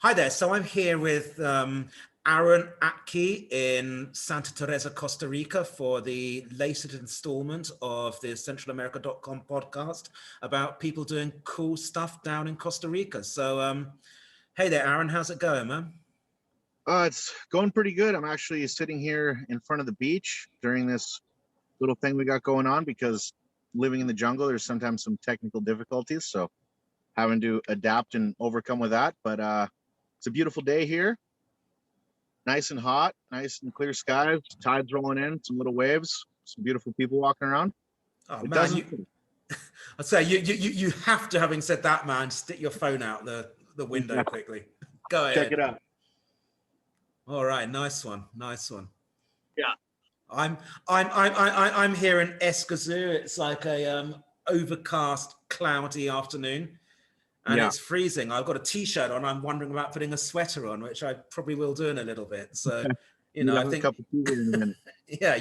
Hi there. So I'm here with Aaron Atkey in Santa Teresa, Costa Rica for the latest installment of the CentralAmerica.com podcast about people doing cool stuff down in Costa Rica. So, hey there, Aaron. How's it going, man? It's going pretty good. I'm actually sitting here in front of the beach during this little thing we got going on because living in the jungle, there's sometimes some technical difficulties. So having to adapt and overcome with that. But it's a beautiful day here. Nice and hot, nice and clear skies, tides rolling in, some little waves, some beautiful people walking around. Oh It man, doesn't. I'd say you have to, having said that, man, stick your phone out the window quickly. Go Check ahead. it out. All right, nice one, nice one. Yeah. I'm I'm here in Escazú. It's like a overcast, cloudy afternoon, and Yeah. it's freezing. I've got a t-shirt on. I'm wondering about putting a sweater on, which I probably will do in a little bit. So, We'll I have a think cup of tea here in a minute. yeah,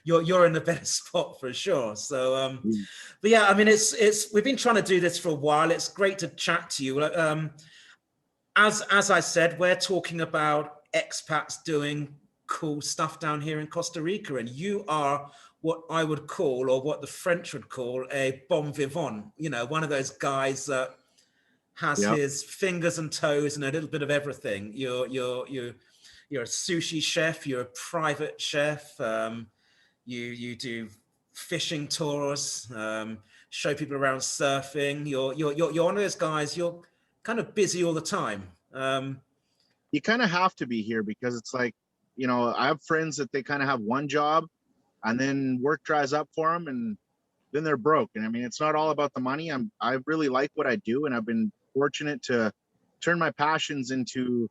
you're in a better spot for sure. So, Mm. but yeah, I mean, it's we've been trying to do this for a while. It's great to chat to you. As I said, we're talking about expats doing cool stuff down here in Costa Rica, and you are what I would call, or what the French would call, a bon vivant. One of those guys that has Yeah. his fingers and toes and a little bit of everything. You're a sushi chef. You're a private chef. You do fishing tours. Show people around surfing. You're one of those guys. You're kind of busy all the time. You kind of have to be here because it's like, I have friends that they kind of have one job and then work dries up for them and then they're broke. And I mean, it's not all about the money. I really like what I do, and I've been fortunate to turn my passions into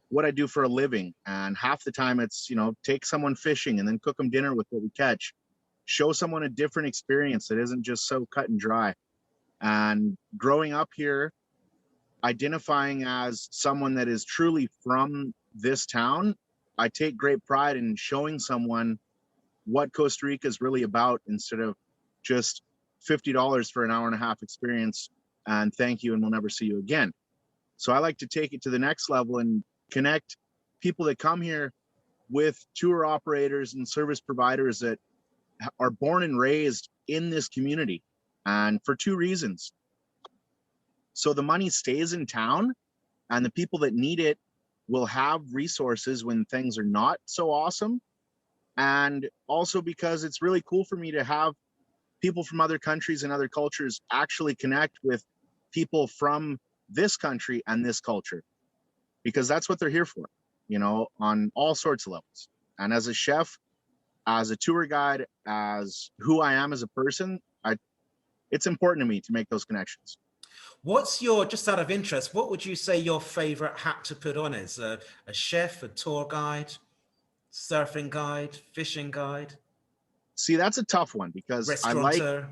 what I do for a living. And half the time it's, take someone fishing and then cook them dinner with what we catch, show someone a different experience that isn't just so cut and dry. And growing up here, identifying as someone that is truly from this town, I take great pride in showing someone what Costa Rica is really about instead of just $50 for an hour and a half experience and thank you and we'll never see you again. So I like to take it to the next level and connect people that come here with tour operators and service providers that are born and raised in this community, and for two reasons. So the money stays in town and the people that need it will have resources when things are not so awesome. And also because it's really cool for me to have people from other countries and other cultures actually connect with people from this country and this culture, because that's what they're here for, on all sorts of levels. And as a chef, as a tour guide, as who I am as a person, it's important to me to make those connections. What's your, just out of interest, what would you say your favorite hat to put on is? A chef, a tour guide, surfing guide, fishing guide, See, that's a tough one because restaurateur?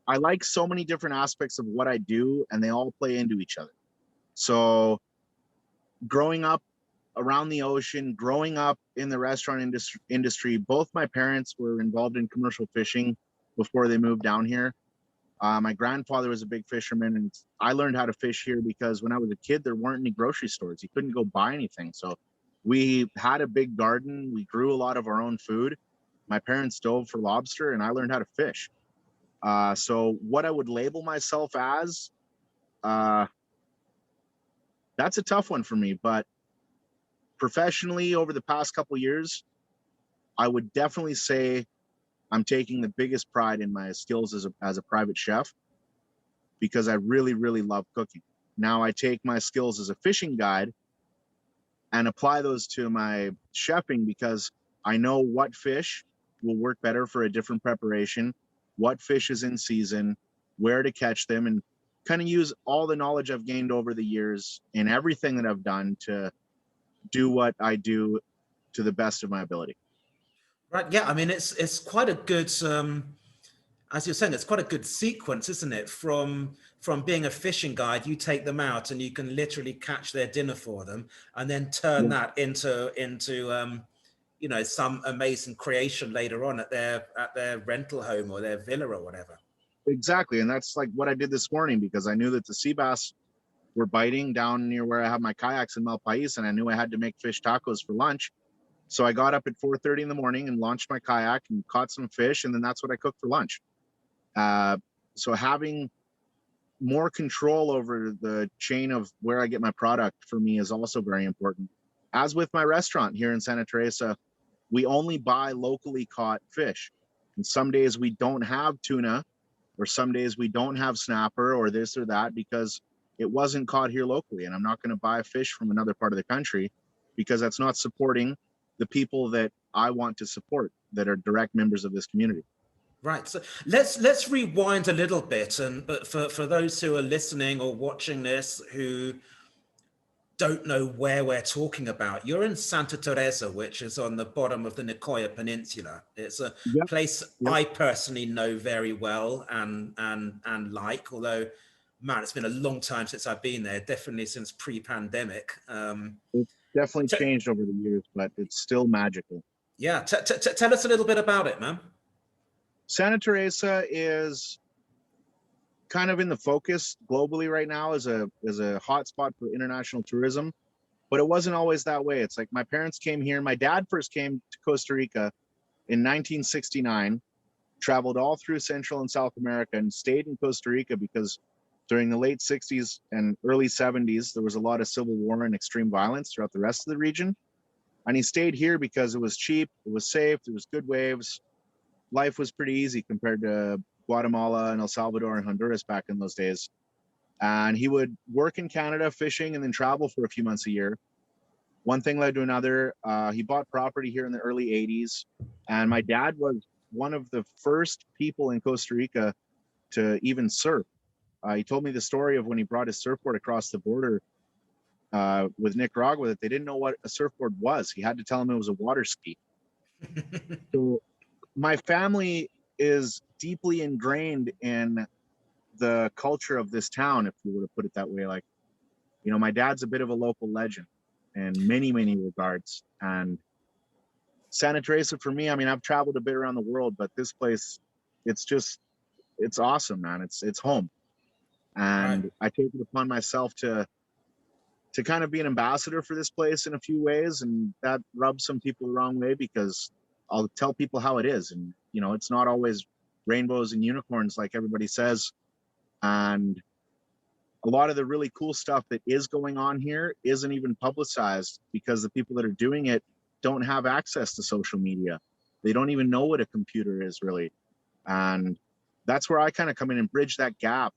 I like so many different aspects of what I do and they all play into each other. So growing up around the ocean, growing up in the restaurant industry, both my parents were involved in commercial fishing before they moved down here. My grandfather was a big fisherman, and I learned how to fish here because when I was a kid, there weren't any grocery stores. You couldn't go buy anything. So we had a big garden. We grew a lot of our own food. My parents dove for lobster, and I learned how to fish. So what I would label myself as, that's a tough one for me. But professionally, over the past couple of years, I would definitely say I'm taking the biggest pride in my skills as a private chef because I really, really love cooking. Now I take my skills as a fishing guide and apply those to my chefing because I know what fish will work better for a different preparation, what fish is in season, where to catch them, and kind of use all the knowledge I've gained over the years in everything that I've done to do what I do to the best of my ability. Right. Yeah. I mean, it's quite a good, as you're saying, it's quite a good sequence, isn't it? From being a fishing guide, you take them out and you can literally catch their dinner for them, and then turn Yeah. that into some amazing creation later on at their rental home or their villa or whatever. Exactly. And that's like what I did this morning because I knew that the sea bass were biting down near where I have my kayaks in Malpais, and I knew I had to make fish tacos for lunch. So I got up at 4:30 in the morning and launched my kayak and caught some fish, and then that's what I cooked for lunch. So having more control over the chain of where I get my product for me is also very important. As with my restaurant here in Santa Teresa, we only buy locally caught fish. And some days we don't have tuna, or some days we don't have snapper or this or that because it wasn't caught here locally. And I'm not going to buy fish from another part of the country because that's not supporting the people that I want to support that are direct members of this community. Right. So let's rewind a little bit, and but for those who are listening or watching this who don't know where we're talking about, you're in Santa Teresa, which is on the bottom of the Nicoya Peninsula. It's a Yep. place Yep. I personally know very well and like, although man, it's been a long time since I've been there, definitely since pre-pandemic. It's definitely changed over the years, but it's still magical. Yeah, tell us a little bit about it, man. Santa Teresa is kind of in the focus globally right now as a hotspot for international tourism, but it wasn't always that way. It's like my parents came here. My dad first came to Costa Rica in 1969, traveled all through Central and South America, and stayed in Costa Rica because during the late 60s and early 70s, there was a lot of civil war and extreme violence throughout the rest of the region. And he stayed here because it was cheap, it was safe, there was good waves. Life was pretty easy compared to Guatemala and El Salvador and Honduras back in those days. And he would work in Canada fishing and then travel for a few months a year. One thing led to another. He bought property here in the early 80s. And my dad was one of the first people in Costa Rica to even surf. He told me the story of when he brought his surfboard across the border with Nicaragua, that they didn't know what a surfboard was. He had to tell him it was a water ski. So my family is deeply ingrained in the culture of this town, if you were to put it that way. Like, you know, my dad's a bit of a local legend in many, many regards. And Santa Teresa for me, I mean, I've traveled a bit around the world, but this place, it's awesome, man. It's home. And right. I take it upon myself to kind of be an ambassador for this place in a few ways. And that rubs some people the wrong way because I'll tell people how it is. And, you know, it's not always rainbows and unicorns like everybody says. And a lot of the really cool stuff that is going on here isn't even publicized because the people that are doing it don't have access to social media. They don't even know what a computer is really. And that's where I kind of come in and bridge that gap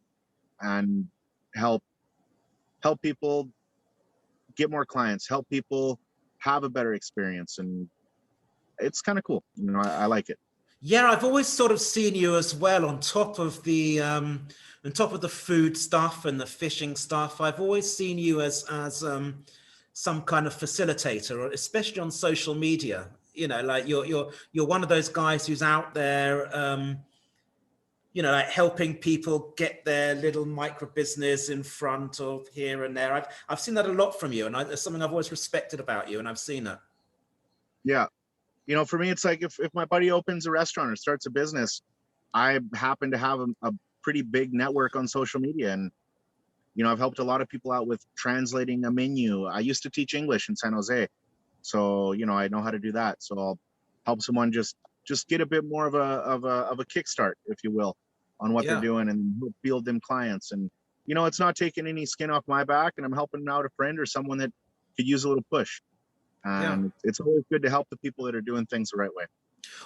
and help people get more clients, help people have a better experience. And it's kind of cool. You know, I like it. Yeah, I've always sort of seen you as well on top of the food stuff and the fishing stuff. I've always seen you as some kind of facilitator, especially on social media. You know, like you're one of those guys who's out there, you know, like helping people get their little micro business in front of here and there. I've seen that a lot from you, and it's something I've always respected about you, and I've seen it. Yeah. You know, for me, it's like if my buddy opens a restaurant or starts a business, I happen to have a pretty big network on social media. And, you know, I've helped a lot of people out with translating a menu. I used to teach English in San Jose. So, you know, I know how to do that. So I'll help someone just get a bit more of a kickstart, if you will, on what they're doing and build them clients. And, you know, it's not taking any skin off my back, and I'm helping out a friend or someone that could use a little push. And it's always good to help the people that are doing things the right way.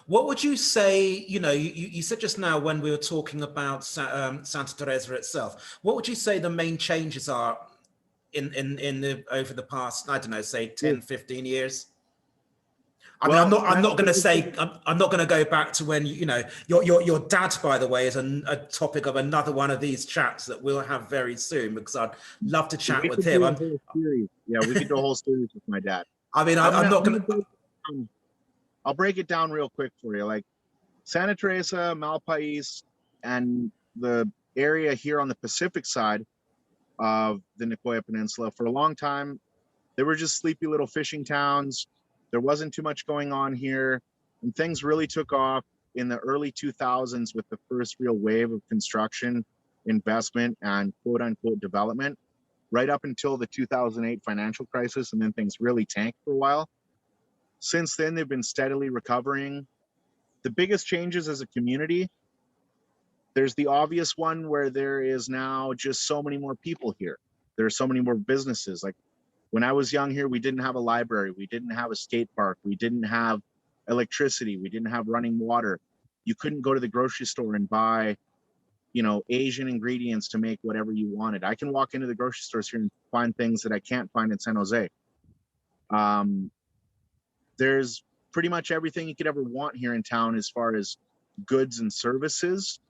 What would you say, you know, you said just now when we were talking about Santa Teresa itself, what would you say the main changes are over the past, I don't know, say 10, 15 years? I mean, I'm not going to say, I'm not going to go back to when, you know, your dad, by the way, is a topic of another one of these chats that we'll have very soon, because I'd love to chat with him. Yeah, we could do a whole series with my dad. I mean, I'm not going to. I'll break it down real quick for you. Like Santa Teresa, Malpais, and the area here on the Pacific side of the Nicoya Peninsula, for a long time, they were just sleepy little fishing towns. There wasn't too much going on here. And things really took off in the early 2000s with the first real wave of construction, investment, and quote unquote development. right up until the 2008 financial crisis, and then things really tanked for a while. Since then, they've been steadily recovering. The biggest changes as a community, there's the obvious one where there is now just so many more people here. There are so many more businesses. Like when I was young here, we didn't have a library. We didn't have a skate park. We didn't have electricity. We didn't have running water. You couldn't go to the grocery store and buy, Asian ingredients to make whatever you wanted. I can walk into the grocery stores here and find things that I can't find in San Jose. There's pretty much everything you could ever want here in town as far as goods and services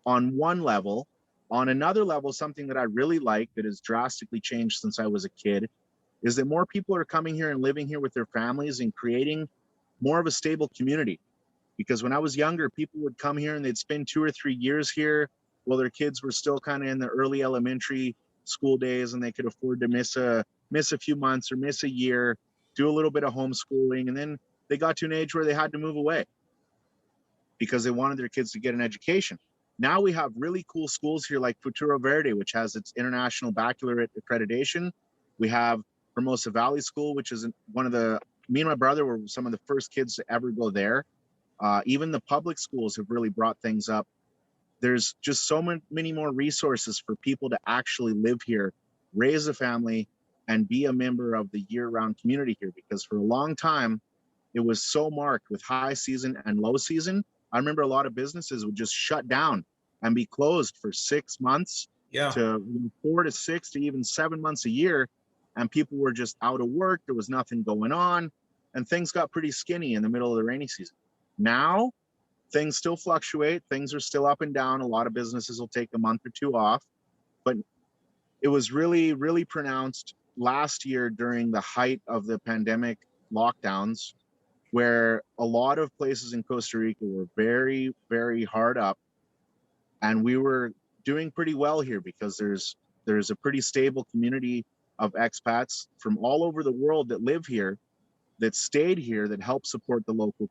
on one level. On another level, something that I really like that has drastically changed since I was a kid is that more people are coming here and living here with their families and creating more of a stable community. Because when I was younger, people would come here and they'd spend 2 or 3 years here while their kids were still kind of in the early elementary school days, and they could afford to miss a few months or miss a year, do a little bit of homeschooling, and then they got to an age where they had to move away because they wanted their kids to get an education. Now we have really cool schools here like Pura Vida, which has its international baccalaureate accreditation. We have Hermosa Valley School, which is me and my brother were some of the first kids to ever go there. Even the public schools have really brought things up. There's just so many more resources for people to actually live here, raise a family, and be a member of the year-round community here. Because for a long time, it was so marked with high season and low season. I remember a lot of businesses would just shut down and be closed for 6 months to 4 to 6 to even 7 months a year. And people were just out of work. There was nothing going on. And things got pretty skinny in the middle of the rainy season. Now, things still fluctuate. Things are still up and down. A lot of businesses will take a month or two off. But it was really, really pronounced last year during the height of the pandemic lockdowns, where a lot of places in Costa Rica were very, very hard up. And we were doing pretty well here because there's a pretty stable community of expats from all over the world that live here, that stayed here, that help support the local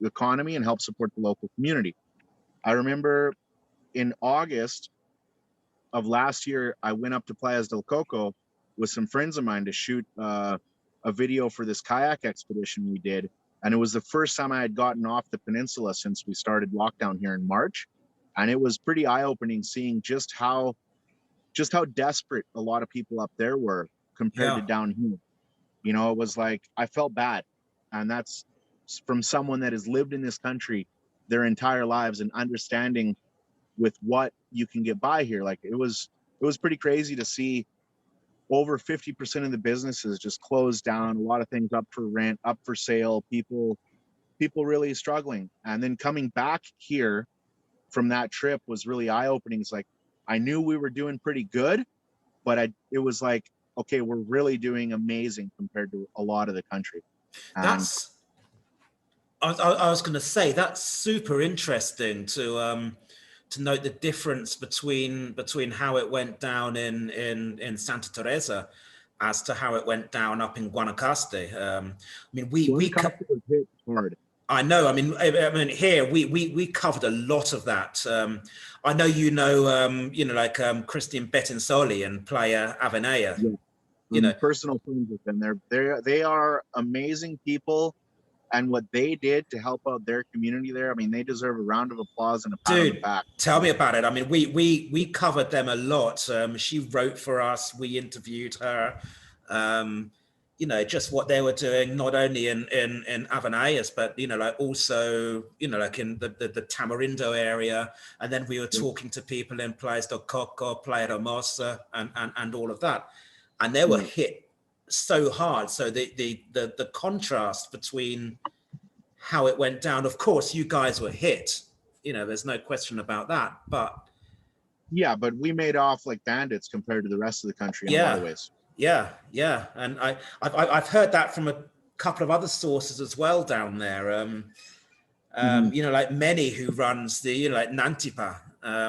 economy and help support the local community. I remember in August of last year, I went up to Playas del Coco with some friends of mine to shoot a video for this kayak expedition we did. And it was the first time I had gotten off the peninsula since we started lockdown here in March. And it was pretty eye-opening seeing just how desperate a lot of people up there were compared to down here. It was like, I felt bad. And that's from someone that has lived in this country their entire lives and understanding with what you can get by here. Like it was pretty crazy to see over 50% of the businesses just closed down, a lot of things up for rent, up for sale, people really struggling. And then coming back here from that trip was really eye-opening. It's like, I knew we were doing pretty good, but it was like, okay, we're really doing amazing compared to a lot of the country. And I was going to say, that's super interesting to note the difference between how it went down in Santa Teresa as to how it went down up in Guanacaste. I mean, we was hit hard. I know. I mean, here we covered a lot of that. I know like Christian Bettinsoli and Playa Avenea. Yeah. Personal friends with them. They are amazing people. And what they did to help out their community there, I mean, they deserve a round of applause and a pat on the back. Tell me about it. I mean, we covered them a lot. She wrote for us. We interviewed her. Just what they were doing, not only in Aveneas, but like also like in the Tamarindo area. And then we were talking to people in Playas del Coco, Playa Hermosa, and all of that, and they were hit so hard. So the contrast between how it went down, of course you guys were hit, there's no question about that, but we made off like bandits compared to the rest of the country in a lot of ways. And I've heard that from a couple of other sources as well down there. Like Manny, who runs the like Nantipa.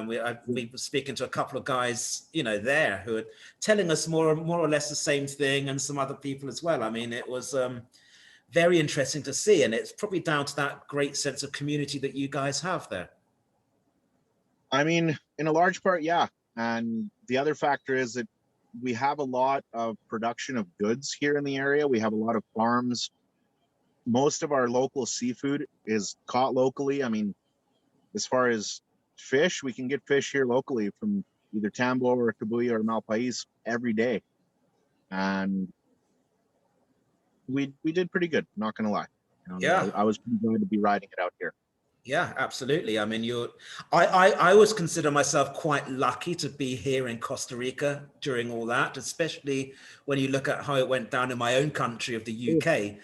We were speaking to a couple of guys, there who are telling us more or less the same thing, and some other people as well. I mean, it was very interesting to see, and it's probably down to that great sense of community that you guys have there. I mean, in a large part, yeah. And the other factor is that we have a lot of production of goods here in the area. We have a lot of farms. Most of our local seafood is caught locally. I mean, as far as fish, we can get fish here locally from either Tambo or Cabuya or Malpais every day. And we did pretty good, not gonna lie. Yeah. I was pretty glad to be riding it out here. Yeah, absolutely. I mean, I always consider myself quite lucky to be here in Costa Rica during all that, especially when you look at how it went down in my own country of the UK.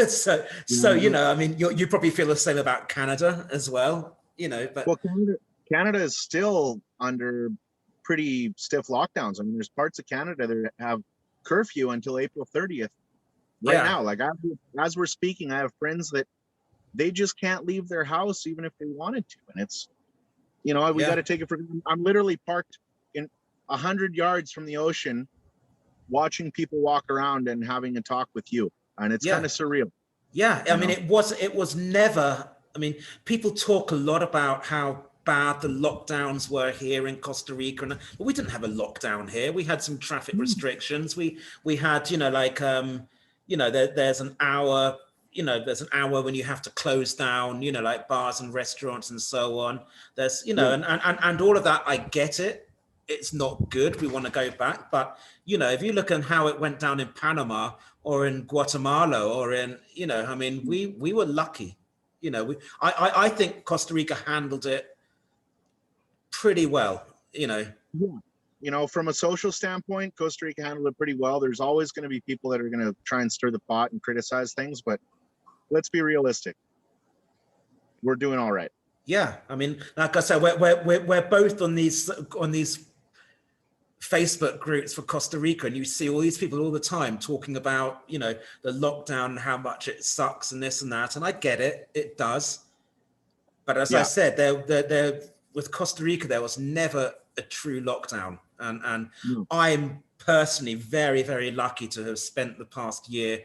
So, I mean, you probably feel the same about Canada as well, but Well, Canada is still under pretty stiff lockdowns. I mean, there's parts of Canada that have curfew until April 30th right now. Like as we're speaking, I have friends that they just can't leave their house even if they wanted to. And it's, we got to take it for, I'm literally parked in 100 yards from the ocean, watching people walk around and having a talk with you. And it's kind of surreal. Yeah. I mean, it was never, I mean, people talk a lot about how bad the lockdowns were here in Costa Rica, but we didn't have a lockdown here. We had some traffic restrictions. We had, there's an hour, there's an hour when you have to close down, like bars and restaurants and so on. There's, and all of that, I get it. It's not good. We want to go back. But, if you look at how it went down in Panama or in Guatemala or in, I mean, we were lucky. I think Costa Rica handled it pretty well, Yeah. From a social standpoint, Costa Rica handled it pretty well. There's always going to be people that are going to try and stir the pot and criticize things, but let's be realistic. We're doing all right. Yeah, I mean, like I said, we're both on these Facebook groups for Costa Rica, and you see all these people all the time talking about, the lockdown and how much it sucks and this and that, and I get it, it does. But as I said, there with Costa Rica, there was never a true lockdown, and I'm personally very, very lucky to have spent the past year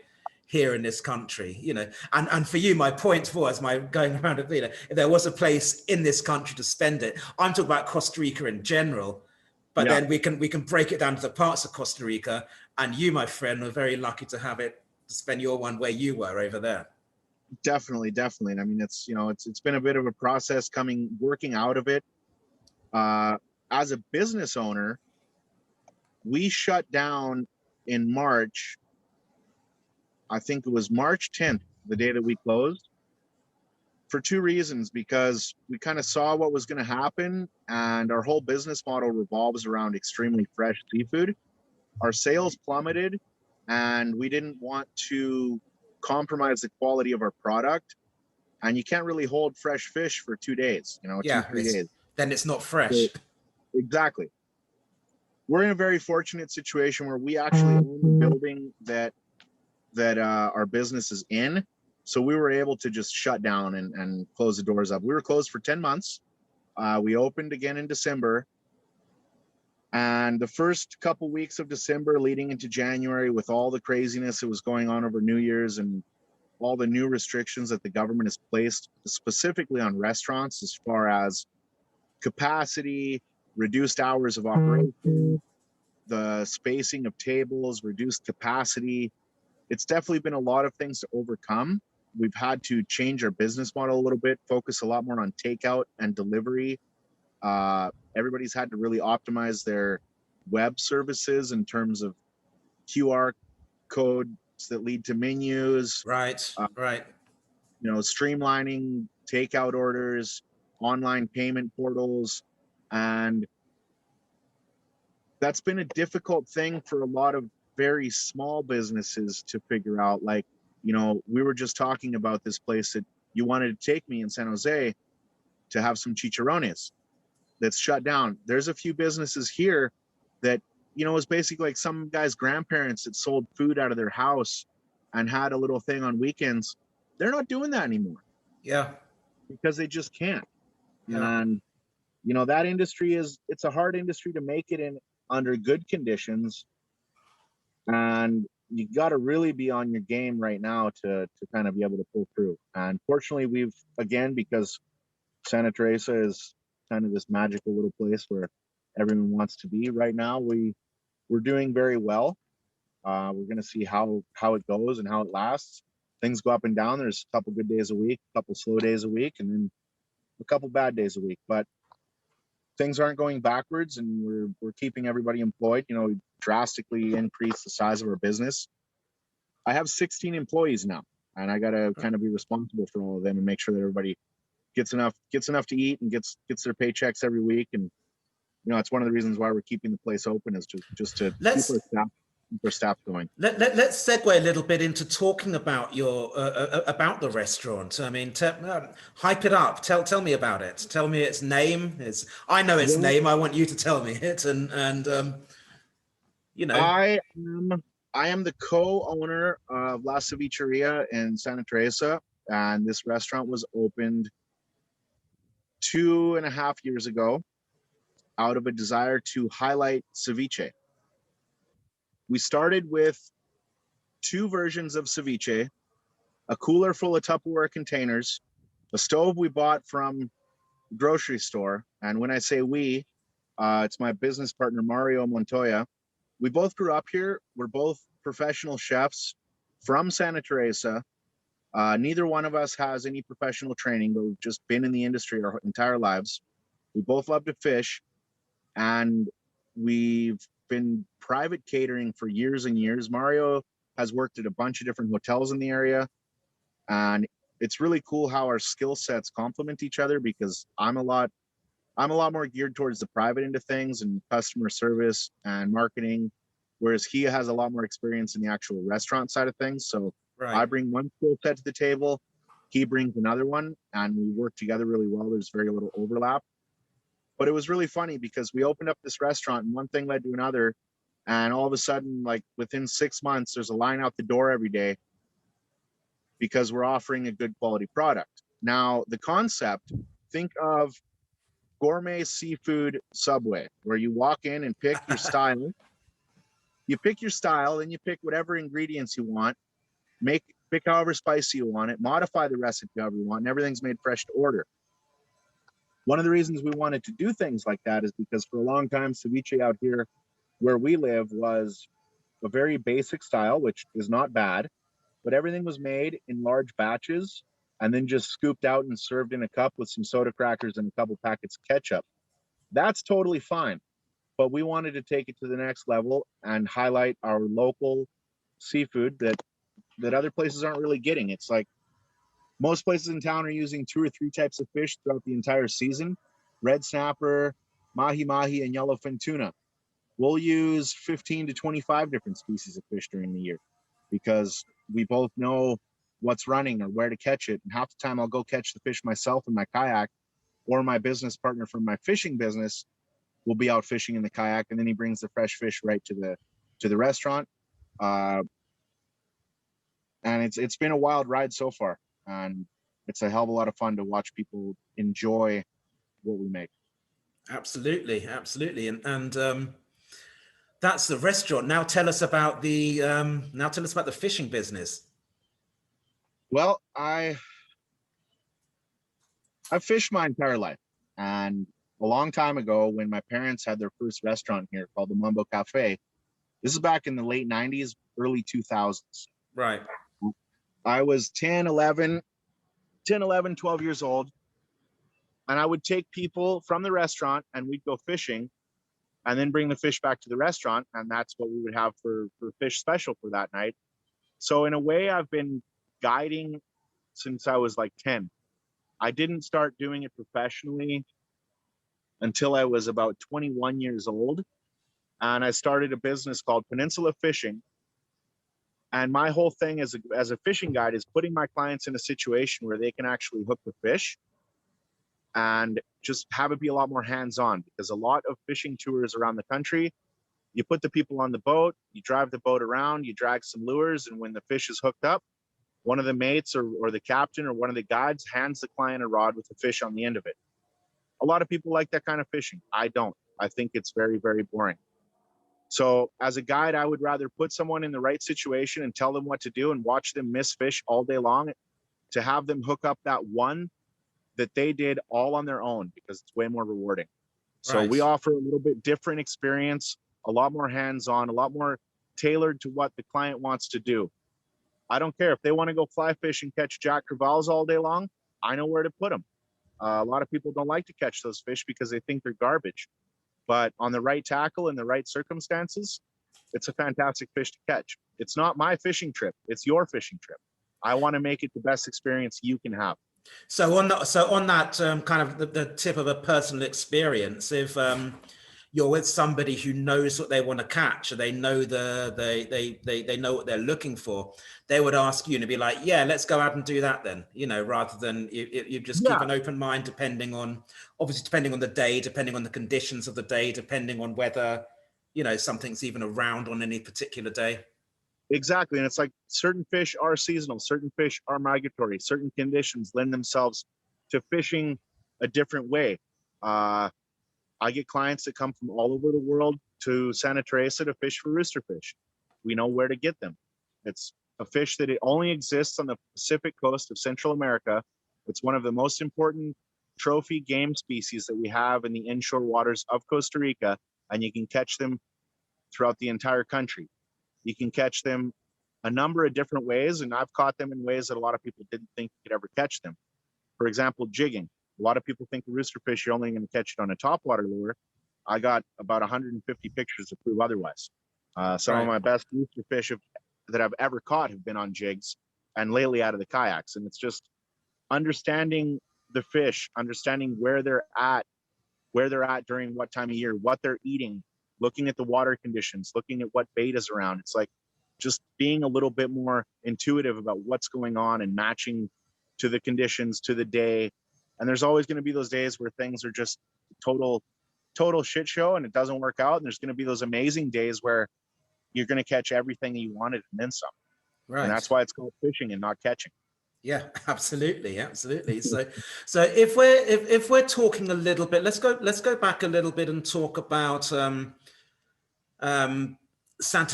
here in this country, and for you, my point was my going around it, if there was a place in this country to spend it, I'm talking about Costa Rica in general, but then we can break it down to the parts of Costa Rica, and you, my friend, were very lucky to have it, to spend your one where you were over there. Definitely. And I mean, it's been a bit of a process working out of it. As a business owner, we shut down in March. I think it was March 10th, the day that we closed, for two reasons, because we kind of saw what was going to happen, and our whole business model revolves around extremely fresh seafood. Our sales plummeted, and we didn't want to compromise the quality of our product. And you can't really hold fresh fish for 2 days, 2-3 days. Then it's not fresh. Exactly. We're in a very fortunate situation where we actually own the building that our business is in. So we were able to just shut down and close the doors up. We were closed for 10 months. We opened again in December. And the first couple weeks of December leading into January, with all the craziness that was going on over New Year's and all the new restrictions that the government has placed specifically on restaurants, as far as capacity, reduced hours of operation, the spacing of tables, reduced capacity. It's definitely been a lot of things to overcome. We've had to change our business model a little bit, focus a lot more on takeout and delivery. Everybody's had to really optimize their web services in terms of QR codes that lead to menus. Right. Streamlining takeout orders, online payment portals. And that's been a difficult thing for a lot of very small businesses to figure out. Like, we were just talking about this place that you wanted to take me in San Jose to have some chicharrones that's shut down. There's a few businesses here that, is basically like some guy's grandparents that sold food out of their house and had a little thing on weekends. They're not doing that anymore. Yeah. Because they just can't. Yeah. And, that industry it's a hard industry to make it in under good conditions. And you got to really be on your game right now to kind of be able to pull through. And fortunately, because Santa Teresa is kind of this magical little place where everyone wants to be right now, we we're doing very well. We're going to see how it goes and how it lasts. Things go up and down. There's a couple good days a week, a couple slow days a week, and then a couple bad days a week. But things aren't going backwards, and we're keeping everybody employed. You know, we drastically increased the size of our business. I have 16 employees now, and I got to kind of be responsible for all of them and make sure that everybody gets enough to eat and gets their paychecks every week. And you know, it's one of the reasons why we're keeping the place open, is just to keep our staff going. Let's segue a little bit into talking about your about the restaurant. I mean, hype it up. Tell me about it. Tell me its name. I know its name. I want you to tell me it. And you know, I am the co-owner of La Cevicheria in Santa Teresa, and this restaurant was opened 2.5 years ago out of a desire to highlight ceviche. We started with 2 versions of ceviche, a cooler full of Tupperware containers, a stove we bought from the grocery store. And when I say we, it's my business partner, Mario Montoya. We both grew up here. We're both professional chefs from Santa Teresa. Neither one of us has any professional training, but we've just been in the industry our entire lives. We both love to fish, and we've been private catering for years and years. Mario has worked at a bunch of different hotels in the area, and it's really cool how our skill sets complement each other, because I'm a lot more geared towards the private end of things and customer service and marketing, whereas he has a lot more experience in the actual restaurant side of things. So right. I bring one skill set to the table, he brings another one, and we work together really well. There's very little overlap. But it was really funny because we opened up this restaurant and one thing led to another. And all of a sudden, like within 6 months, there's a line out the door every day because we're offering a good quality product. Now, the concept, think of gourmet seafood Subway, where you walk in and pick your style. You pick your style, and you pick whatever ingredients you want, pick however spicy you want it, modify the recipe however you want, and everything's made fresh to order. One of the reasons we wanted to do things like that is because for a long time, ceviche out here where we live was a very basic style, which is not bad, but everything was made in large batches and then just scooped out and served in a cup with some soda crackers and a couple packets of ketchup. That's totally fine. But we wanted to take it to the next level and highlight our local seafood that other places aren't really getting. It's like most places in town are using 2 or 3 types of fish throughout the entire season: red snapper, mahi-mahi, and yellowfin tuna. We'll use 15 to 25 different species of fish during the year because we both know what's running or where to catch it. And half the time I'll go catch the fish myself in my kayak, or my business partner from my fishing business will be out fishing in the kayak, and then he brings the fresh fish right to the restaurant. And it's been a wild ride so far, and it's a hell of a lot of fun to watch people enjoy what we make. Absolutely, and that's the restaurant. Now tell us about the fishing business. Well, I've fished my entire life, and a long time ago, when my parents had their first restaurant here called the Mambo Cafe, this is back in the late 90s, early 2000s. Right. I was 12 years old, and I would take people from the restaurant and we'd go fishing and then bring the fish back to the restaurant, and that's what we would have for fish special for that night. So in a way, I've been guiding since I was like 10. I didn't start doing it professionally until I was about 21 years old, and I started a business called Peninsula Fishing. And my whole thing as a fishing guide is putting my clients in a situation where they can actually hook the fish and just have it be a lot more hands-on, because a lot of fishing tours around the country, you put the people on the boat, you drive the boat around, you drag some lures, and when the fish is hooked up, one of the mates or the captain or one of the guides hands the client a rod with the fish on the end of it. A lot of people like that kind of fishing. I don't. I think it's very, very boring. So as a guide, I would rather put someone in the right situation and tell them what to do and watch them miss fish all day long, to have them hook up that one that they did all on their own, because it's way more rewarding. So Right. we offer a little bit different experience a lot more hands-on, a lot more tailored to what the client wants to do. I don't care if they want to go fly fish and catch jack crevalles all day long. I know where to put them. A lot of people don't like to catch those fish because they think they're garbage, but on the right tackle in the right circumstances, it's a fantastic fish to catch. It's not my fishing trip. It's your fishing trip. I want to make it the best experience you can have. So on that kind of the tip of a personal experience, if you're with somebody who knows what they want to catch, or they know they know what they're looking for, they would ask you to be like, yeah, let's go out and do that then, rather than you just keep an open mind, depending on the day, depending on the conditions of the day, depending on whether something's even around on any particular day. Exactly. And it's like certain fish are seasonal, certain fish are migratory, certain conditions lend themselves to fishing a different way. I get clients that come from all over the world to Santa Teresa to fish for roosterfish. We know where to get them. It's a fish that it only exists on the Pacific coast of Central America. It's one of the most important trophy game species that we have in the inshore waters of Costa Rica, and you can catch them throughout the entire country. You can catch them a number of different ways, and I've caught them in ways that a lot of people didn't think you could ever catch them. For example, jigging. A lot of people think the roosterfish, you're only going to catch it on a topwater lure. I got about 150 pictures to prove otherwise. Some of my best roosterfish that I've ever caught have been on jigs, and lately out of the kayaks. And it's just understanding the fish, understanding where they're at during what time of year, what they're eating, looking at the water conditions, looking at what bait is around. It's like just being a little bit more intuitive about what's going on and matching to the conditions, to the day. And there's always going to be those days where things are just total shit show and it doesn't work out. And there's going to be those amazing days where you're going to catch everything you wanted and then some. Right. And that's why it's called fishing and not catching. Yeah, absolutely. So if we're talking a little bit, let's go back a little bit and talk about Santa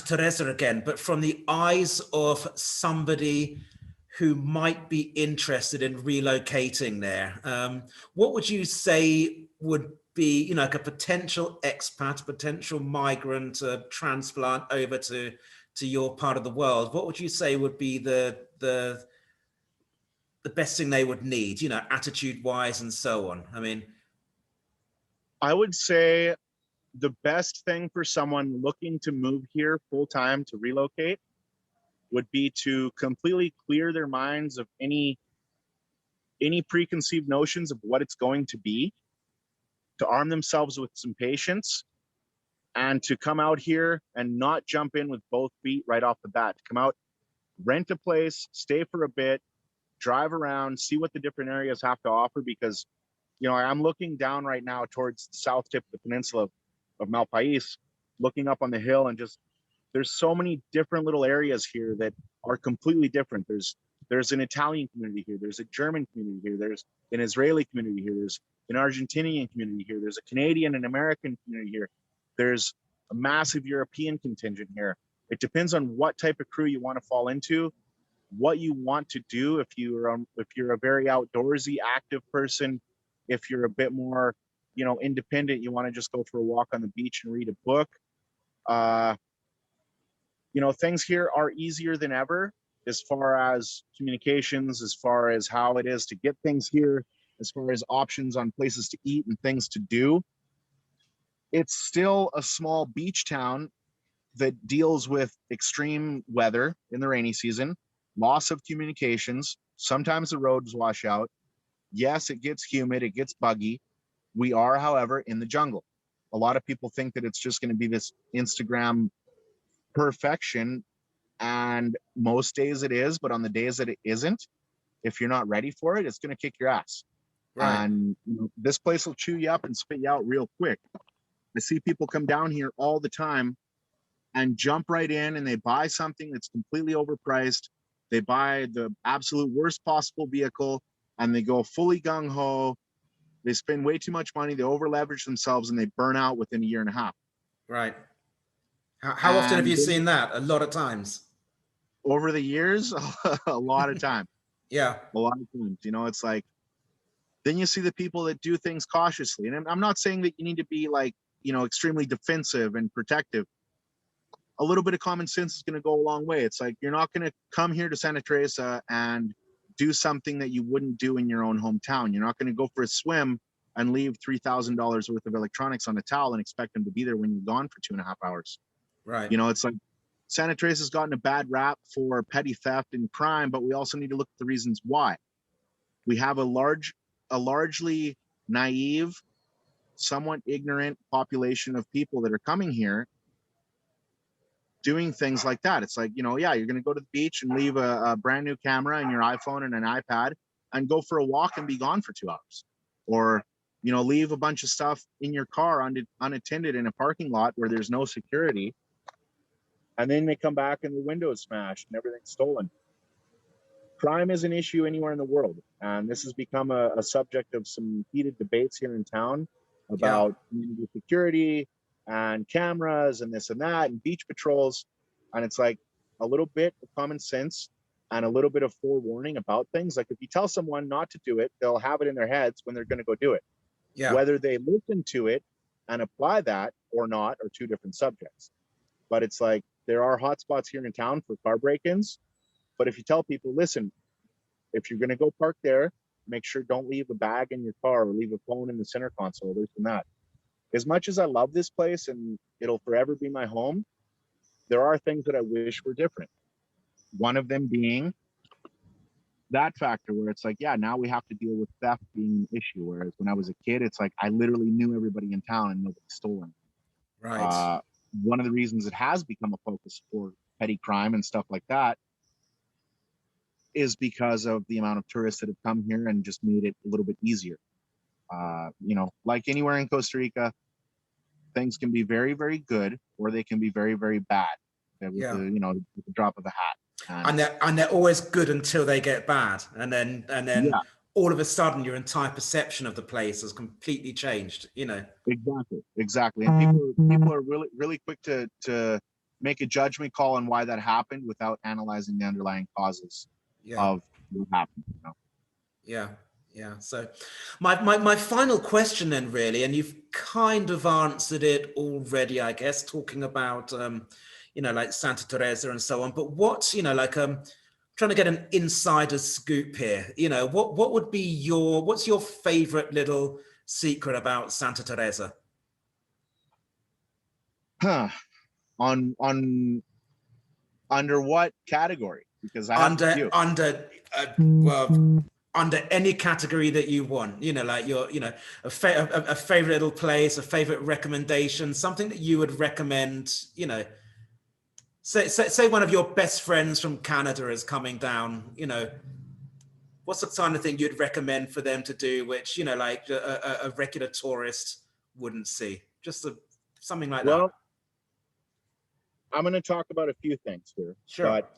Teresa again, but from the eyes of somebody who might be interested in relocating there. What would you say would be, like a potential expat, potential migrant, transplant over to your part of the world? What would you say would be the best thing they would need, attitude-wise and so on? I mean, I would say the best thing for someone looking to move here full-time to relocate would be to completely clear their minds of any preconceived notions of what it's going to be, to arm themselves with some patience, and to come out here and not jump in with both feet right off the bat. To come out, rent a place, stay for a bit, drive around, see what the different areas have to offer, because I'm looking down right now towards the south tip of the peninsula of Malpais, looking up on the hill, and just there's so many different little areas here that are completely different. There's an Italian community here, there's a German community here, there's an Israeli community here, there's an Argentinian community here, there's a Canadian and American community here, there's a massive European contingent here. It depends on what type of crew you want to fall into, what you want to do. If you're a very outdoorsy, active person, if you're a bit more, independent, you want to just go for a walk on the beach and read a book. Things here are easier than ever as far as communications, as far as how it is to get things here, as far as options on places to eat and things to do. It's still a small beach town that deals with extreme weather in the rainy season, loss of communications. Sometimes the roads wash out. Yes, it gets humid, it gets buggy. We are, however, in the jungle. A lot of people think that it's just going to be this Instagram perfection, and most days it is, but on the days that it isn't, if you're not ready for it, it's going to kick your ass. Right. And this place will chew you up and spit you out real quick. I see people come down here all the time and jump right in, and they buy something that's completely overpriced. They buy the absolute worst possible vehicle, and they go fully gung-ho. They spend way too much money, they over leverage themselves, and they burn out within a year and a half. Right. How often have you seen that? A lot of times. Over the years, a lot of time. Yeah. A lot of times. It's like, then you see the people that do things cautiously. And I'm not saying that you need to be like you know, extremely defensive and protective. A little bit of common sense is going to go a long way. It's like, you're not going to come here to Santa Teresa and do something that you wouldn't do in your own hometown. You're not going to go for a swim and leave $3,000 worth of electronics on a towel and expect them to be there when you're gone for 2.5 hours. Right. You know, it's like Santa Teresa's gotten a bad rap for petty theft and crime, but we also need to look at the reasons why. We have a largely naive, somewhat ignorant population of people that are coming here doing things like that. It's like, you know, yeah, you're going to go to the beach and leave a brand new camera and your iPhone and an iPad and go for a walk and be gone for 2 hours. Or, you know, leave a bunch of stuff in your car unattended in a parking lot where there's no security. And then they come back and the window is smashed and everything's stolen. Crime is an issue anywhere in the world. And this has become a subject of some heated debates here in town about community security and cameras and this and that and beach patrols. And it's like a little bit of common sense and a little bit of forewarning about things. Like if you tell someone not to do it, they'll have it in their heads when they're going to go do it. Yeah. Whether they listen to it and apply that or not are two different subjects. But it's like, there are hotspots here in town for car break-ins. But if you tell people, listen, if you're going to go park there, make sure don't leave a bag in your car or leave a phone in the center console, this and that. As much as I love this place and it'll forever be my home, there are things that I wish were different. One of them being that factor where it's like, yeah, now we have to deal with theft being an issue. Whereas when I was a kid, it's like I literally knew everybody in town and nobody stole anything. Right. One of the reasons it has become a focus for petty crime and stuff like that is because of the amount of tourists that have come here and just made it a little bit easier. You know, like anywhere in Costa Rica, things can be very, very good, or they can be very, very bad. With the, you know, with the drop of a hat. And they're always good until they get bad, and then yeah, all of a sudden your entire perception of the place has completely changed. You know. Exactly. And people are really, really quick to make a judgment call on why that happened without analyzing the underlying causes of what happened. You know? Yeah. So my final question then, really, and you've kind of answered it already, I guess, talking about you know, like Santa Teresa and so on. But what's, you know, like trying to get an insider scoop here. You know, what would be what's your favorite little secret about Santa Teresa? On under what category? Because I have under any category that you want, you know, like your, you know, a favorite little place, a favorite recommendation, something that you would recommend, you know, say one of your best friends from Canada is coming down, you know, what's the kind of thing you'd recommend for them to do, which, you know, like a regular tourist wouldn't see? Just something like that. Well, I'm going to talk about a few things here. Sure. But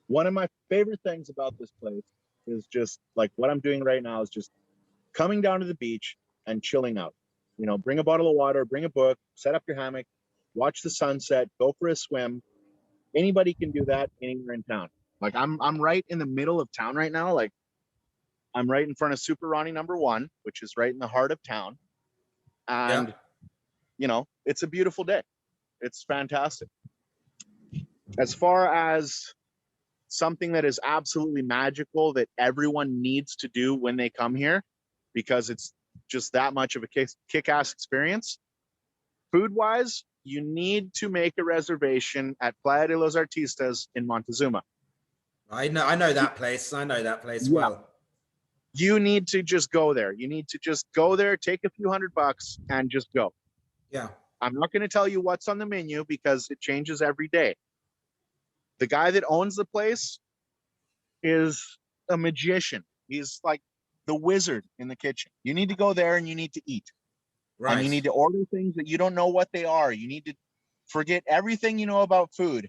one of my favorite things about this place is just like what I'm doing right now is just coming down to the beach and chilling out. You know, bring a bottle of water, bring a book, set up your hammock, watch the sunset, go for a swim. Anybody can do that anywhere in town. Like I'm right in the middle of town right now. Like I'm right in front of Super Ronnie #1, which is right in the heart of town. And you know, it's a beautiful day. It's fantastic. As far as something that is absolutely magical that everyone needs to do when they come here, because it's just that much of a kick-ass experience, food-wise, you need to make a reservation at Playa de los Artistas in Montezuma. I know that place. I know that place well. You need to just go there. You need to just go there, take a few $100 and just go. Yeah. I'm not going to tell you what's on the menu because it changes every day. The guy that owns the place is a magician. He's like the wizard in the kitchen. You need to go there and you need to eat. Right. And you need to order things that you don't know what they are. You need to forget everything you know about food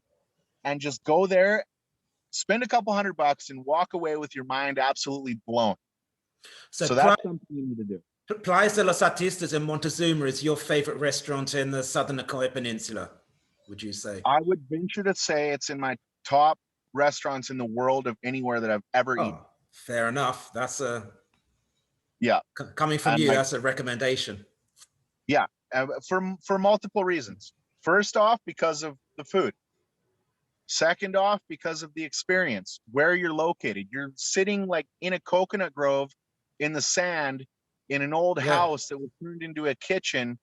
and just go there, spend a couple $100 and walk away with your mind absolutely blown. So that's something you need to do. Playa de los Artistas in Montezuma is your favorite restaurant in the southern Nicoya Peninsula, would you say? I would venture to say it's in my top restaurants in the world of anywhere that I've ever eaten. Fair enough. That's yeah. Coming from you, that's a recommendation. Yeah. for multiple reasons. First off, because of the food. Second off, because of the experience, where you're located. You're sitting like in a coconut grove in the sand in an old house that was turned into a kitchen.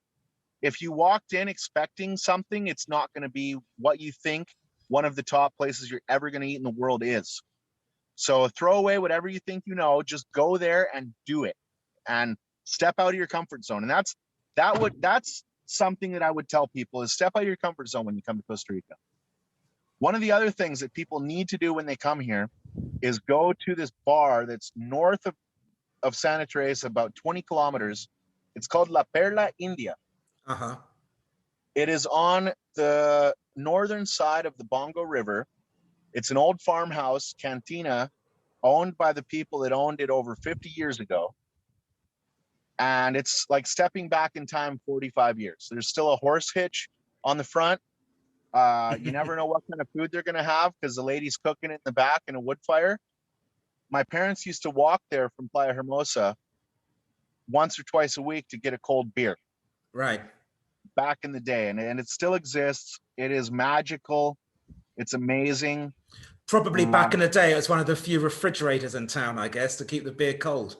If you walked in expecting something, it's not going to be what you think one of the top places you're ever going to eat in the world is. So throw away whatever you think you know, just go there and do it and step out of your comfort zone. And that's something that I would tell people is step out of your comfort zone when you come to Costa Rica. One of the other things that people need to do when they come here is go to this bar that's north of Santa Teresa, about 20 kilometers. It's called La Perla India. Uh-huh. It is on the northern side of the Bongo River. It's an old farmhouse cantina owned by the people that owned it over 50 years ago. And it's like stepping back in time 45 years. There's still a horse hitch on the front. You never know what kind of food they're going to have because the lady's cooking it in the back in a wood fire. My parents used to walk there from Playa Hermosa once or twice a week to get a cold beer. Right. Back in the day. And it still exists. It is magical. It's amazing. Probably back in the day, it was one of the few refrigerators in town, I guess, to keep the beer cold.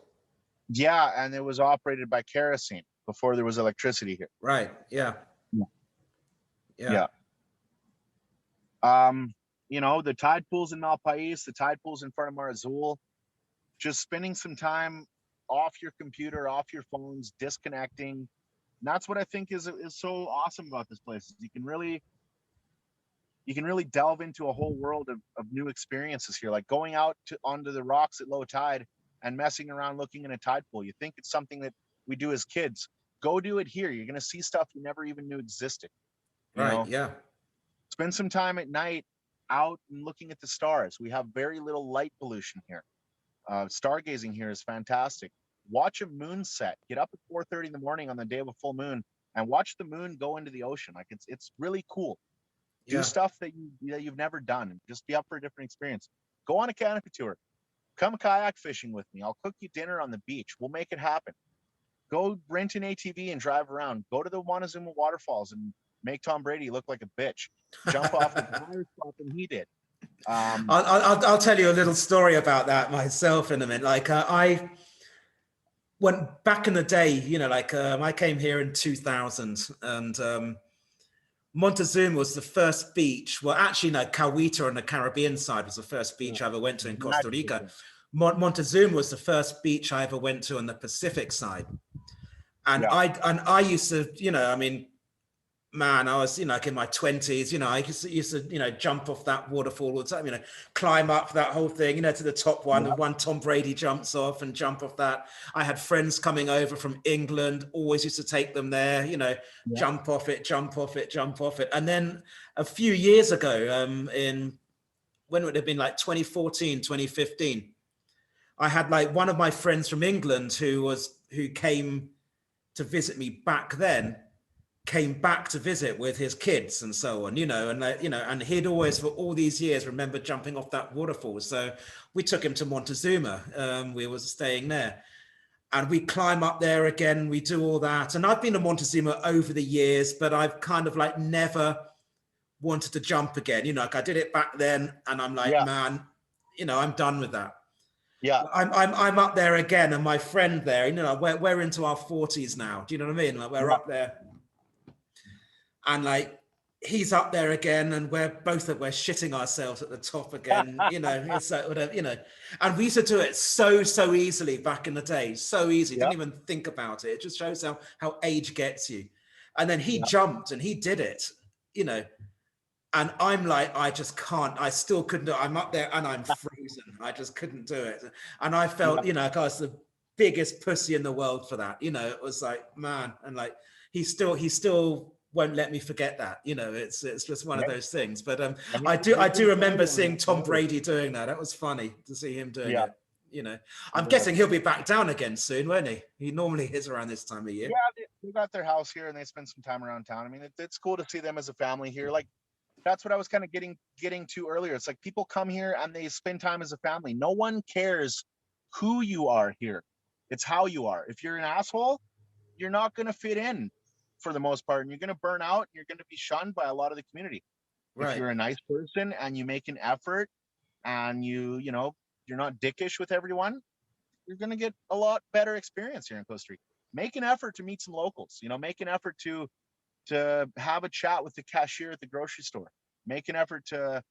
Yeah, and it was operated by kerosene before there was electricity here. Right. Yeah. Yeah. You know, the tide pools in Malpais, the tide pools in front of Mar Azul, just spending some time off your computer, off your phones, disconnecting. And that's what I think is so awesome about this place. You can really delve into a whole world of new experiences here, like going out onto the rocks at low tide and messing around looking in a tide pool. You think it's something that we do as kids. Go do it here. You're going to see stuff you never even knew existed. You know? Yeah. Spend some time at night out and looking at the stars. We have very little light pollution here. Stargazing here is fantastic. Watch a moon set. Get up at 4:30 in the morning on the day of a full moon and watch the moon go into the ocean. Like it's really cool. Do stuff that you've never done and just be up for a different experience. Go on a canopy tour. Come kayak fishing with me. I'll cook you dinner on the beach. We'll make it happen. Go rent an ATV and drive around. Go to the Montezuma waterfalls and make Tom Brady look like a bitch. Jump off the higher spot than he did. I'll tell you a little story about that myself in a minute. Like I went back in the day, you know, like I came here in 2000 and Montezuma was the first beach. Well, actually, no, Cahuita on the Caribbean side was the first beach I ever went to in Costa Rica. Montezuma was the first beach I ever went to on the Pacific side. And I used to, you know, I mean, man, I was, you know, like in my 20s, you know, I used to, you know, jump off that waterfall all the time, you know, climb up that whole thing, you know, to the top one, the one Tom Brady jumps off and jump off that. I had friends coming over from England, always used to take them there, you know, jump off it, jump off it, jump off it. And then a few years ago, when would it have been, like 2014, 2015, I had like one of my friends from England who came to visit me back then, came back to visit with his kids and so on, you know, and he'd always for all these years remember jumping off that waterfall. So we took him to Montezuma. We were staying there and we climb up there again. We do all that. And I've been to Montezuma over the years, but I've kind of like never wanted to jump again. You know, like I did it back then and I'm like, man, you know, I'm done with that. Yeah, I'm up there again, and my friend there, you know, we're into our 40s now. Do you know what I mean? Like we're up there, and like he's up there again, and we're shitting ourselves at the top again. You know, it's like whatever, you know. And we used to do it so easily back in the day, so easy. Didn't even think about it. It just shows how age gets you. And then he jumped and he did it, you know. And I'm like, I just can't, I still couldn't do it. I'm up there and I'm frozen. I just couldn't do it. And I felt, you know, like I was the biggest pussy in the world for that. You know, it was like, man, and like, he still won't let me forget that. You know, it's just one of those things. But I do remember seeing Tom Brady doing that. That was funny to see him doing it. You know, I'm guessing he'll be back down again soon, won't he? He normally is around this time of year. Yeah, they got their house here and they spend some time around town. I mean, it's cool to see them as a family here. Like, that's what I was kind of getting to earlier. It's like people come here and they spend time as a family. No one cares who you are here. It's how you are. If you're an asshole, you're not going to fit in. for the most part, and you're going to burn out. And you're going to be shunned by a lot of the community. If Right. you're a nice person and you make an effort and you know, you're not dickish with everyone, you're going to get a lot better experience here in Costa Rica. Make an effort to meet some locals, you know, make an effort to have a chat with the cashier at the grocery store. Make an effort to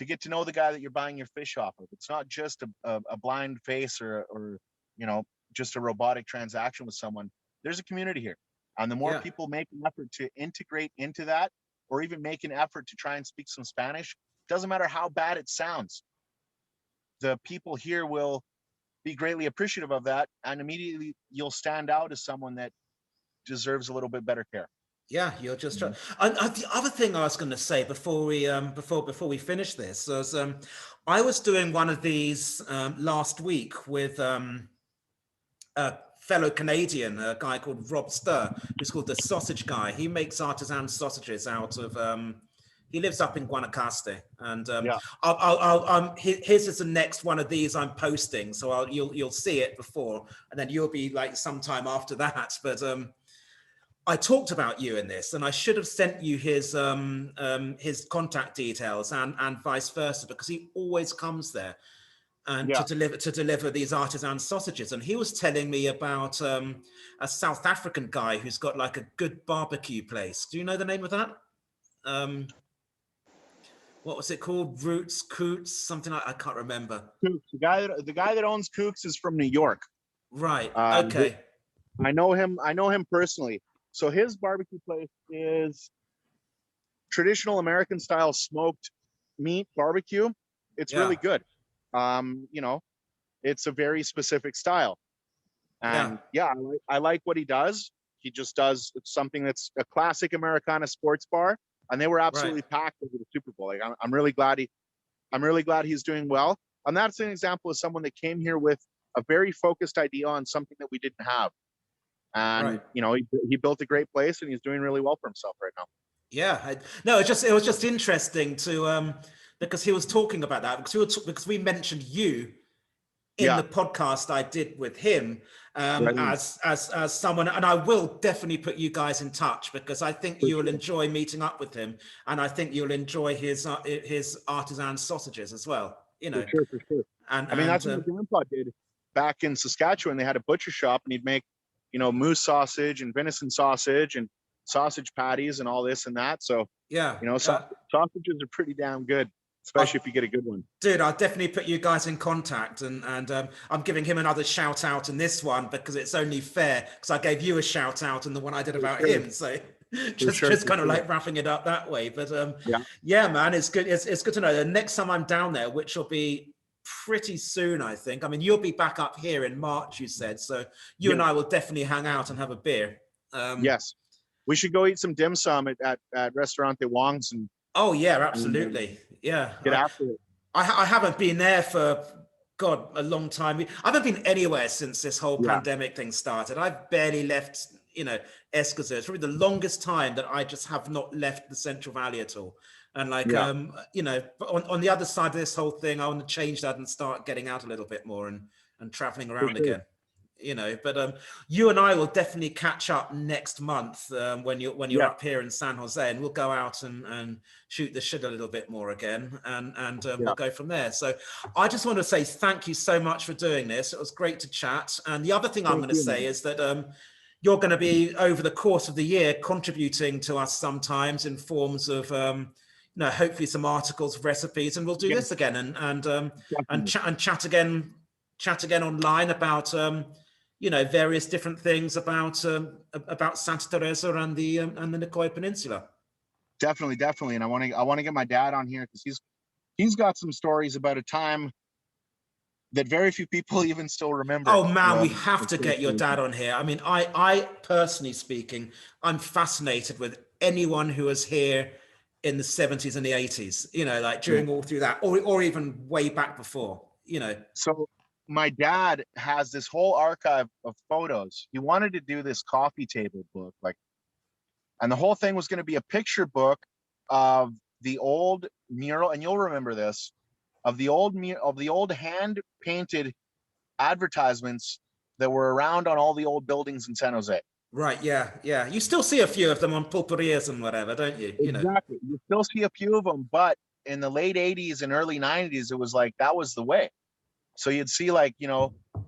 get to know the guy that you're buying your fish off of. It's not just a blind face or, you know, just a robotic transaction with someone. There's a community here. And the more Yeah. people make an effort to integrate into that, or even make an effort to try and speak some Spanish, doesn't matter how bad it sounds, the people here will be greatly appreciative of that. And immediately you'll stand out as someone that deserves a little bit better care. Yeah, you're just trying. Mhm. And the other thing I was going to say before we finish this was I was doing one of these last week with a fellow Canadian, a guy called Rob Stir, who's called the Sausage Guy. He makes artisan sausages out of. He lives up in Guanacaste, and Yeah. his is the next one of these I'm posting, so you'll see it before, and then you'll be like sometime after that. But I talked about you in this, and I should have sent you his contact details and vice versa, because he always comes there and Yeah. to deliver these artisan sausages. And he was telling me about a South African guy who's got like a good barbecue place. Do you know the name of that? What was it called? Roots, Coots, something I can't remember. Kooks. The guy that owns Kooks is from New York. Right. Um, Okay. I know him. I know him personally. So his barbecue place is traditional American style smoked meat barbecue. It's Yeah. really good. You know, it's a very specific style. Yeah. And yeah, I like what he does. He just does something that's a classic Americana sports bar, and they were Right. absolutely packed over the Super Bowl. Like I'm really glad he's doing well. And that's an example of someone that came here with a very focused idea on something that we didn't have. And Right. you know, he built a great place, and he's doing really well for himself right now. Yeah. No, it was just interesting to because he was talking about that because we mentioned you in Yeah, the podcast I did with him right on. as someone, and I will definitely put you guys in touch because I think For you'll sure. enjoy meeting up with him, and I think you'll enjoy his artisan sausages as well. You For know, sure, for sure. and I mean, that's what my grandpa did back in Saskatchewan. They had a butcher shop, and he'd make, you know, moose sausage and venison sausage and sausage patties and all this and that. So, yeah, you know, sausages are pretty damn good, especially I'll, if you get a good one. dude, I'll definitely put you guys in contact, and I'm giving him another shout out in this one because it's only fair because I gave you a shout out in the one I did For about sure, him. So for sure, just for kind of sure. like wrapping it up that way. But Yeah, yeah, man, it's good. It's good to know. The next time I'm down there, which will be pretty soon, I think. I mean, you'll be back up here in March, you said. So you and yes, I will definitely hang out and have a beer. yes. We should go eat some dim sum at Restaurante Wong's Oh yeah, and absolutely. Yeah, get after it. I haven't been there for God a long time. I haven't been anywhere since this whole Yeah, pandemic thing started. I've barely left, Escazú. It's probably the longest time that I just have not left the Central Valley at all. And like, yeah, but on the other side of this whole thing, I want to change that and start getting out a little bit more and traveling for around sure. again. But you and I will definitely catch up next month when you're Yeah, up here in San Jose, and we'll go out and shoot the shit a little bit more again, and yeah. we'll go from there. So I just want to say thank you so much for doing this. It was great to chat. And the other thing I'm Thank going to you, say man. is that you're going to be over the course of the year contributing to us sometimes in forms of hopefully some articles, recipes, and we'll do Yes, this again and definitely. chat again online about various different things about Santa Teresa and the Nicoya Peninsula. Definitely, definitely. And I want to get my dad on here because he's got some stories about a time that very few people even still remember. Oh You man, know, we have to get your dad on here. I mean, I personally speaking, I'm fascinated with anyone who was here in the 70s and the 80s, like yeah. during all through that, or even way back before. So my dad has this whole archive of photos. He wanted to do this coffee table book, like, and the whole thing was going to be a picture book of the old mural, and you'll remember this, of the old hand painted advertisements that were around on all the old buildings in San Jose. Right. Yeah. Yeah. You still see a few of them on pulperias and whatever, don't you? You know. Exactly. You still see a few of them, but in the late 80s and early 90s, it was like that was the way. So you'd see like,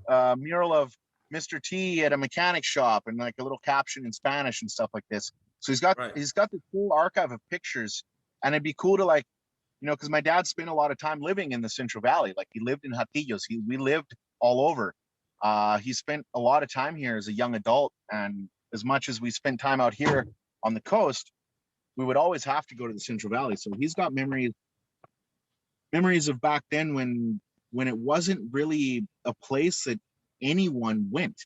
a mural of Mr. T at a mechanic shop and like a little caption in Spanish and stuff like this. So Right. he's got this whole archive of pictures, and it'd be cool to like, because my dad spent a lot of time living in the Central Valley. Like he lived in Hatillos. We lived all over. He spent a lot of time here as a young adult, and as much as we spent time out here on the coast, we would always have to go to the Central Valley. So he's got memories of back then when it wasn't really a place that anyone went,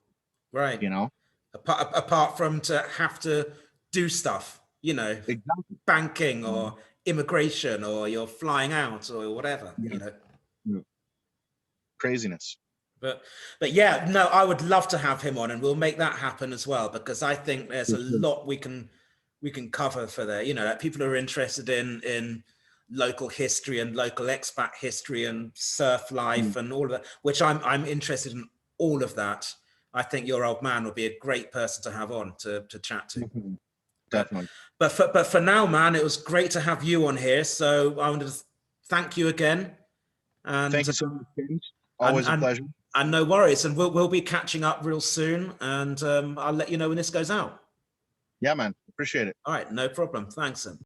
Right. you know? Apart from to have to do stuff, Exactly. banking or immigration, or you're flying out or whatever, Yeah. Yeah. Craziness. But yeah, no, I would love to have him on, and we'll make that happen as well, because I think there's a lot we can cover for there. That people are interested in local history and local expat history and surf life and all of that, which I'm interested in all of that. I think your old man would be a great person to have on to chat to. Definitely. But for now, man, it was great to have you on here. So I wanted to thank you again. And thank you so much, James. Always a pleasure. And no worries. And we'll be catching up real soon. And I'll let you know when this goes out. Yeah, man. Appreciate it. All right. No problem. Thanks, then.